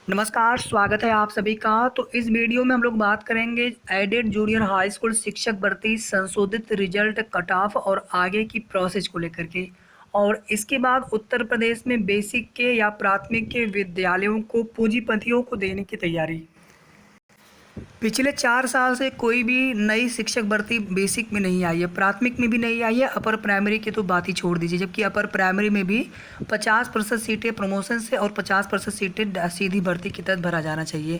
नमस्कार, स्वागत है आप सभी का। तो इस वीडियो में हम लोग बात करेंगे एडेड जूनियर हाई स्कूल शिक्षक भर्ती संशोधित रिजल्ट कट ऑफ और आगे की प्रोसेस को लेकर के। और इसके बाद उत्तर प्रदेश में बेसिक के या प्राथमिक के विद्यालयों को पूंजीपतियों को देने की तैयारी। पिछले 4 साल से कोई भी नई शिक्षक भर्ती बेसिक में नहीं आई है, प्राथमिक में भी नहीं आई है, अपर प्राइमरी की तो बात ही छोड़ दीजिए। जबकि अपर प्राइमरी में भी 50% सीटें प्रमोशन से और 50% सीटें सीधी भर्ती के तहत भरा जाना चाहिए,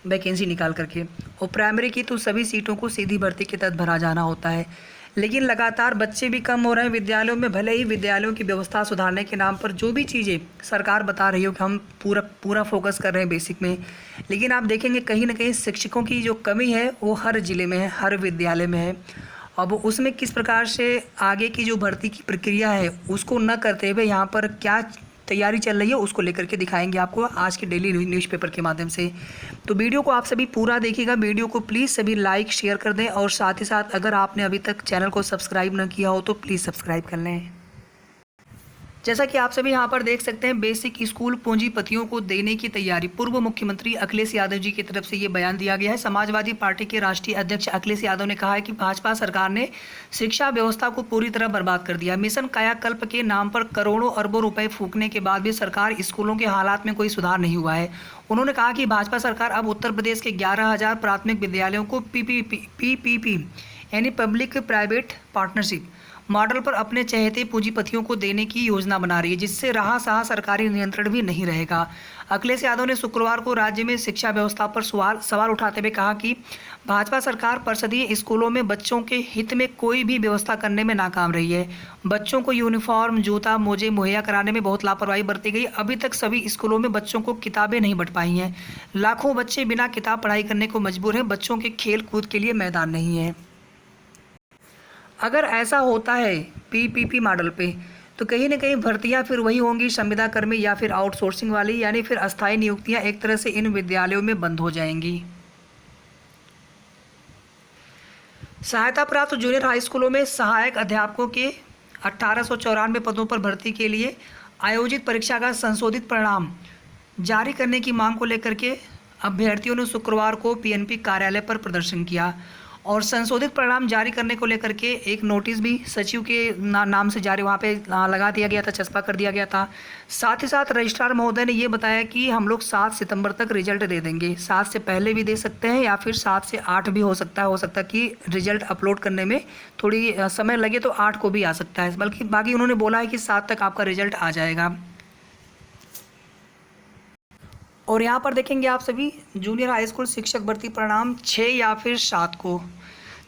वैकेंसी निकाल करके। और प्राइमरी की तो सभी सीटों को सीधी भर्ती के तहत भरा जाना होता है। लेकिन लगातार बच्चे भी कम हो रहे हैं विद्यालयों में। भले ही विद्यालयों की व्यवस्था सुधारने के नाम पर जो भी चीज़ें सरकार बता रही हो कि हम पूरा पूरा फोकस कर रहे हैं बेसिक में, लेकिन आप देखेंगे कहीं ना कहीं शिक्षकों की जो कमी है वो हर ज़िले में है, हर विद्यालय में है। अब उसमें किस प्रकार से आगे की जो भर्ती की प्रक्रिया है उसको न करते हुए यहाँ पर क्या तैयारी चल रही है उसको लेकर के दिखाएंगे आपको आज के डेली न्यूज़पेपर के माध्यम से। तो वीडियो को आप सभी पूरा देखिएगा। वीडियो को प्लीज़ सभी लाइक शेयर कर दें और साथ ही साथ अगर आपने अभी तक चैनल को सब्सक्राइब न किया हो तो प्लीज़ सब्सक्राइब कर लें। जैसा कि आप सभी यहाँ पर देख सकते हैं, बेसिक स्कूल पूंजीपतियों को देने की तैयारी। पूर्व मुख्यमंत्री अखिलेश यादव जी की तरफ से ये बयान दिया गया है। समाजवादी पार्टी के राष्ट्रीय अध्यक्ष अखिलेश यादव ने कहा है कि भाजपा सरकार ने शिक्षा व्यवस्था को पूरी तरह बर्बाद कर दिया। मिशन कायाकल्प के नाम पर करोड़ों अरबों रुपए फूकने के बाद भी सरकार स्कूलों के हालात में कोई सुधार नहीं हुआ है। उन्होंने कहा कि भाजपा सरकार अब उत्तर प्रदेश के 11,000 प्राथमिक विद्यालयों को पीपीपी यानी पब्लिक प्राइवेट पार्टनरशिप मॉडल पर अपने चहेते पूंजीपतियों को देने की योजना बना रही है, जिससे रहा सहा सरकारी नियंत्रण भी नहीं रहेगा। अखिलेश यादव ने शुक्रवार को राज्य में शिक्षा व्यवस्था पर सवाल उठाते हुए कहा कि भाजपा सरकार परिषदीय स्कूलों में बच्चों के हित में कोई भी व्यवस्था करने में नाकाम रही है। बच्चों को यूनिफॉर्म, जूता, मोजे मुहैया कराने में बहुत लापरवाही बरती गई। अभी तक सभी स्कूलों में बच्चों को किताबें नहीं बंट पाई हैं। लाखों बच्चे बिना किताब पढ़ाई करने को मजबूर हैं। बच्चों के खेल कूद के लिए मैदान नहीं है। अगर ऐसा होता है पीपीपी मॉडल पे, तो कहीं ना कहीं भर्तियां फिर वही होंगी संविदा कर्मी या फिर आउटसोर्सिंग वाली, यानी फिर अस्थायी नियुक्तियां एक तरह से इन विद्यालयों में बंद हो जाएंगी। सहायता प्राप्त जूनियर हाई स्कूलों में सहायक अध्यापकों के 1894 पदों पर भर्ती के लिए आयोजित परीक्षा का संशोधित परिणाम जारी करने की मांग को लेकर के अभ्यर्थियों ने शुक्रवार को पीएनपी कार्यालय पर प्रदर्शन किया और संशोधित परिणाम जारी करने को लेकर के एक नोटिस भी सचिव के नाम से जारी वहाँ पे लगा दिया गया था, चस्पा कर दिया गया था। साथ ही साथ रजिस्ट्रार महोदय ने ये बताया कि हम लोग 7 सितंबर तक रिजल्ट दे देंगे। 7 से पहले भी दे सकते हैं या फिर 7 से 8 भी हो सकता है कि रिजल्ट अपलोड करने में थोड़ी समय लगे तो 8 को भी आ सकता है, बल्कि बाकी उन्होंने बोला है कि 7 तक आपका रिजल्ट आ जाएगा। और यहाँ पर देखेंगे आप सभी जूनियर हाई स्कूल शिक्षक भर्ती परिणाम 6 या फिर 7 को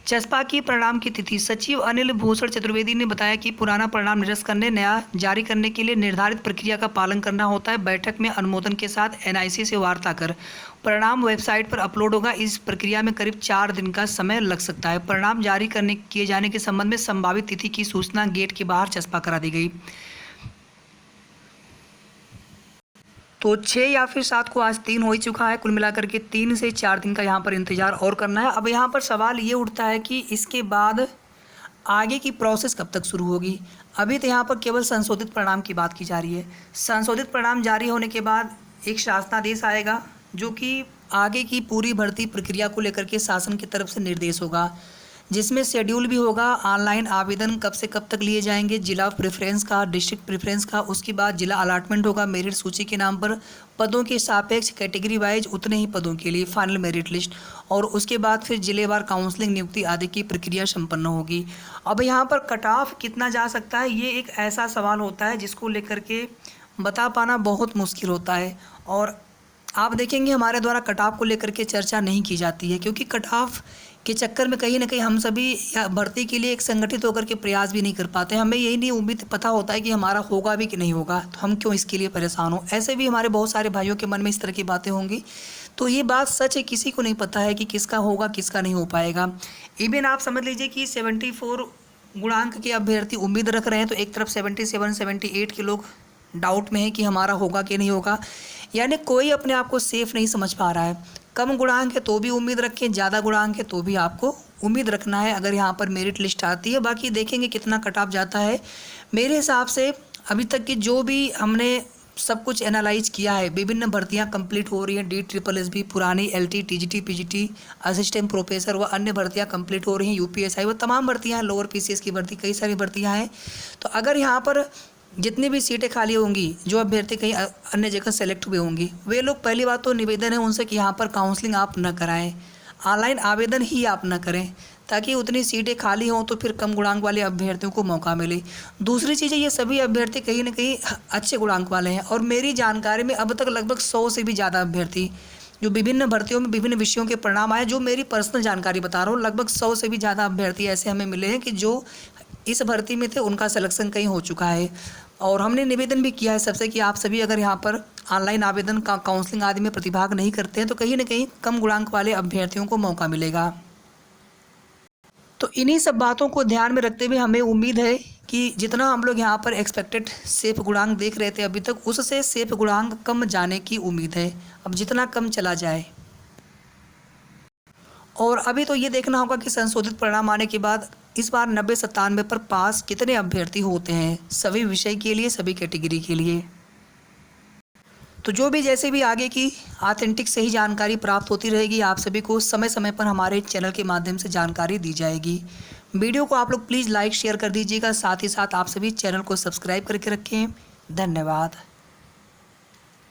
चस्पा की परिणाम की तिथि। सचिव अनिल भूषण चतुर्वेदी ने बताया कि पुराना परिणाम निरस्त करने, नया जारी करने के लिए निर्धारित प्रक्रिया का पालन करना होता है। बैठक में अनुमोदन के साथ एनआईसी से वार्ता कर परिणाम वेबसाइट पर अपलोड होगा। इस प्रक्रिया में करीब 4 दिन का समय लग सकता है। परिणाम जारी किए जाने के संबंध में संभावित तिथि की सूचना गेट के बाहर चस्पा करा दी गई। तो 6 या फिर 7 को आज 3 हो ही चुका है। कुल मिलाकर के 3 से 4 दिन का यहाँ पर इंतज़ार और करना है। अब यहाँ पर सवाल ये उठता है कि इसके बाद आगे की प्रोसेस कब तक शुरू होगी। अभी तो यहाँ पर केवल संशोधित परिणाम की बात की जा रही है। संशोधित परिणाम जारी होने के बाद एक शासनादेश आएगा जो कि आगे की पूरी भर्ती प्रक्रिया को लेकर के शासन की तरफ से निर्देश होगा, जिसमें शेड्यूल भी होगा। ऑनलाइन आवेदन कब से कब तक लिए जाएंगे, जिला प्रेफरेंस का, डिस्ट्रिक्ट प्रेफरेंस का, उसके बाद जिला अलाटमेंट होगा मेरिट सूची के नाम पर, पदों के सापेक्ष कैटेगरी वाइज उतने ही पदों के लिए फाइनल मेरिट लिस्ट, और उसके बाद फिर जिलेवार काउंसलिंग, नियुक्ति आदि की प्रक्रिया संपन्न होगी। अब यहाँ पर कट ऑफ कितना जा सकता है, ये एक ऐसा सवाल होता है जिसको लेकर के बता पाना बहुत मुश्किल होता है। और आप देखेंगे हमारे द्वारा कट ऑफ को लेकर के चर्चा नहीं की जाती है, क्योंकि कट ऑफ के चक्कर में कहीं ना कहीं हम सभी भर्ती के लिए एक संगठित होकर के प्रयास भी नहीं कर पाते। हमें यही नहीं उम्मीद पता होता है कि हमारा होगा भी कि नहीं होगा, तो हम क्यों इसके लिए परेशान हो। ऐसे भी हमारे बहुत सारे भाइयों के मन में इस तरह की बातें होंगी। तो ये बात सच है, किसी को नहीं पता है कि किसका होगा किसका नहीं हो पाएगा। इवन आप समझ लीजिए कि 74 गुणांक के अभ्यर्थी उम्मीद रख रहे हैं, तो एक तरफ 77 78 के लोग डाउट में है कि हमारा होगा कि नहीं होगा। यानी कोई अपने आप को सेफ नहीं समझ पा रहा है। कम गुणांक है तो भी उम्मीद रखें, ज़्यादा गुणांक है तो भी आपको उम्मीद रखना है अगर यहाँ पर मेरिट लिस्ट आती है। बाकी देखेंगे कितना कट ऑफ जाता है। मेरे हिसाब से अभी तक की जो भी हमने सब कुछ एनालाइज किया है। विभिन्न भर्तियां कंप्लीट हो रही हैं, DSSS पुरानी LT TGT PGT assistant professor व अन्य भर्तियां कंप्लीट हो रही हैं, UPSI वो तमाम भर्तियां हैं, लोअर PCS की भर्ती कई सारी भर्तियां हैं। तो अगर यहाँ पर जितनी भी सीटें खाली होंगी, जो अभ्यर्थी कहीं अन्य जगह सेलेक्ट हुए होंगी, वे लोग पहली बात तो निवेदन है उनसे कि यहाँ पर काउंसलिंग आप न कराएं, ऑनलाइन आवेदन ही आप न करें, ताकि उतनी सीटें खाली हों तो फिर कम गुणांक वाले अभ्यर्थियों को मौका मिले। दूसरी चीज़ है, ये सभी अभ्यर्थी कहीं ना कहीं अच्छे गुणांक वाले हैं और मेरी जानकारी में अब तक लगभग 100 से भी ज़्यादा अभ्यर्थी जो विभिन्न भर्तियों में विभिन्न विषयों के परिणाम आए, जो मेरी पर्सनल जानकारी बता रहा हूँ, लगभग 100 से भी ज़्यादा अभ्यर्थी ऐसे हमें मिले हैं कि जो इस भर्ती में थे उनका सिलेक्शन कहीं हो चुका है। और हमने निवेदन भी किया है सबसे कि आप सभी अगर यहाँ पर ऑनलाइन आवेदन का काउंसलिंग आदि में प्रतिभाग नहीं करते हैं तो कहीं ना कहीं कम गुणांक वाले अभ्यर्थियों को मौका मिलेगा। तो इन्हीं सब बातों को ध्यान में रखते हुए हमें उम्मीद है कि जितना हम लोग यहाँ पर एक्सपेक्टेड सेफ गुणांक देख रहे थे अभी तक, उससे सेफ गुणांक कम जाने की उम्मीद है, अब जितना कम चला जाए। और अभी तो ये देखना होगा कि संशोधित परिणाम आने के बाद इस बार 90-97 पर पास कितने अभ्यर्थी होते हैं सभी विषय के लिए, सभी कैटेगरी के लिए। तो जो भी जैसे भी आगे की ऑथेंटिक सही जानकारी प्राप्त होती रहेगी, आप सभी को समय समय पर हमारे चैनल के माध्यम से जानकारी दी जाएगी। वीडियो को आप लोग प्लीज़ लाइक शेयर कर दीजिएगा, साथ ही साथ आप सभी चैनल को सब्सक्राइब करके रखें। धन्यवाद।